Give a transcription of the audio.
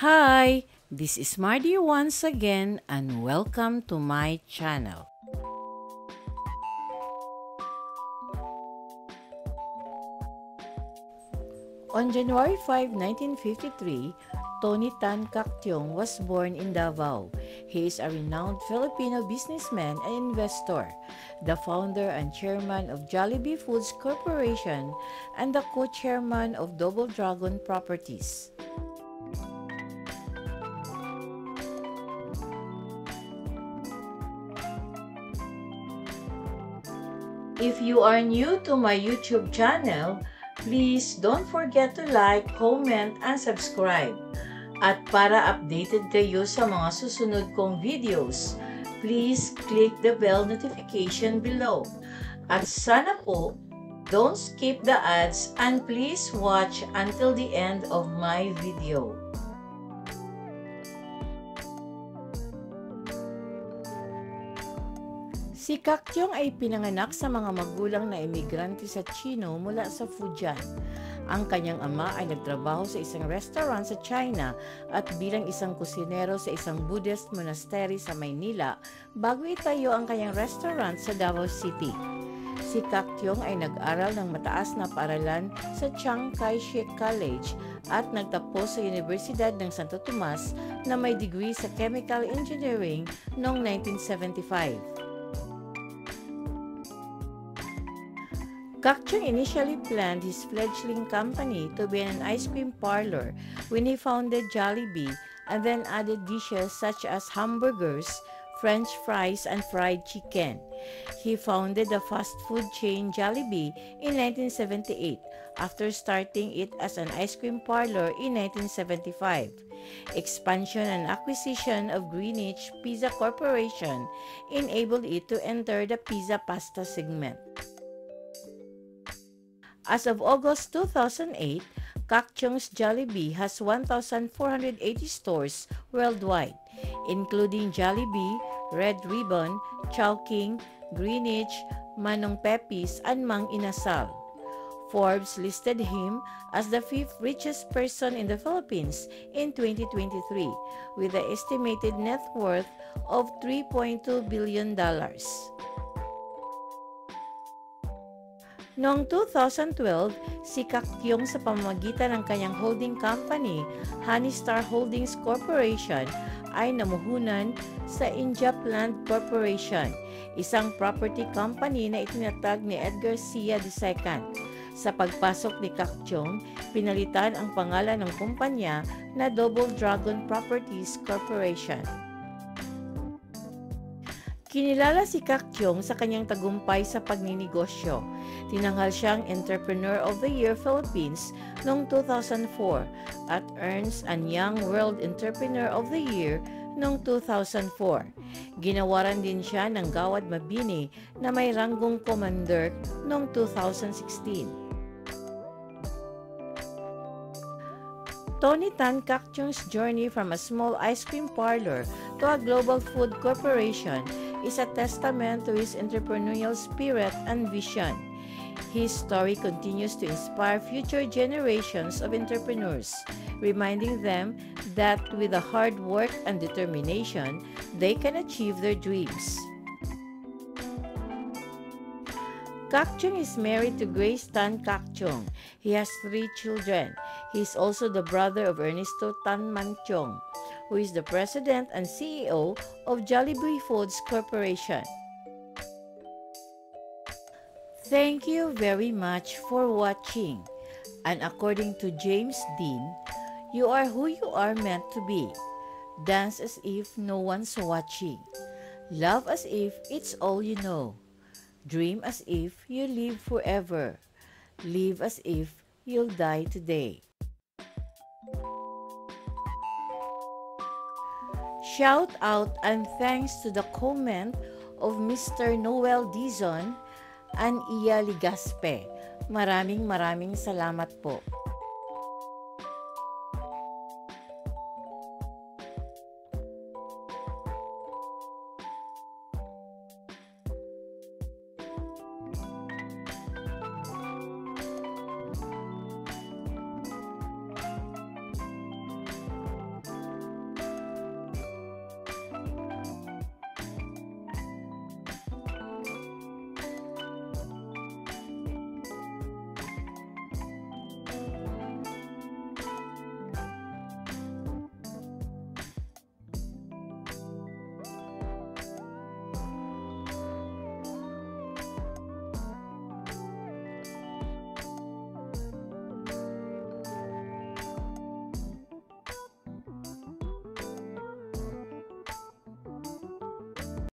Hi, this is Mardy once again and welcome to my channel. On January 5, 1953, Tony Tan Caktiong was born in Davao. He is a renowned Filipino businessman and investor, the founder and chairman of Jollibee Foods Corporation and the co-chairman of Double Dragon Properties. If you are new to my YouTube channel, please don't forget to like, comment, and subscribe. At para updated kayo sa mga susunod kong videos, please click the bell notification below. At sana po, don't skip the ads and please watch until the end of my video. Si Caktiong ay pinanganak sa mga magulang na emigrante sa Chino mula sa Fujian. Ang kanyang ama ay nagtrabaho sa isang restaurant sa China at bilang isang kusinero sa isang Buddhist monastery sa Maynila bago itayo ang kanyang restaurant sa Davao City. Si Caktiong ay nag-aral ng mataas na paaralan sa Chiang Kai-shek College at nagtapos sa Universidad ng Santo Tomas na may degree sa Chemical Engineering noong 1975. Caktiong initially planned his fledgling company to be an ice cream parlor when he founded Jollibee and then added dishes such as hamburgers, French fries, and fried chicken. He founded the fast food chain Jollibee in 1978 after starting it as an ice cream parlor in 1975. Expansion and acquisition of Greenwich Pizza Corporation enabled it to enter the pizza pasta segment. As of August 2008, Caktiong's Jollibee has 1,480 stores worldwide, including Jollibee, Red Ribbon, Chowking, Greenwich, Manong Pepis, and Mang Inasal. Forbes listed him as the 5th richest person in the Philippines in 2023, with an estimated net worth of $3.2 billion. Noong 2012, si Caktiong sa pamamagitan ng kanyang holding company, Honeystar Holdings Corporation, ay namuhunan sa India Plant Corporation, isang property company na itinatag ni Edgar Cia II. Sa pagpasok ni Caktiong, pinalitan ang pangalan ng kumpanya na Double Dragon Properties Corporation. Kinilala si Caktiong sa kanyang tagumpay sa pagninegosyo. Tinanghal siyang Entrepreneur of the Year Philippines noong 2004 at Ernst & Young World Entrepreneur of the Year noong 2004. Ginawaran din siya ng Gawad Mabini na may ranggong Commander noong 2016. Tony Tan Caktiong's journey from a small ice cream parlor to a global food corporation is a testament to his entrepreneurial spirit and vision. His story continues to inspire future generations of entrepreneurs, reminding them that with the hard work and determination, they can achieve their dreams. Caktiong is married to Grace Tan Caktiong. He has 3 children. He is also the brother of Ernesto Tan Mantiong, who is the president and CEO of Jollibee Foods Corporation. Thank you very much for watching. And according to James Dean, you are who you are meant to be. Dance as if no one's watching. Love as if it's all you know. Dream as if you live forever. Live as if you'll die today. Shout out and thanks to the comment of Mr. Noel Dizon and Iya Ligaspe. Maraming salamat po.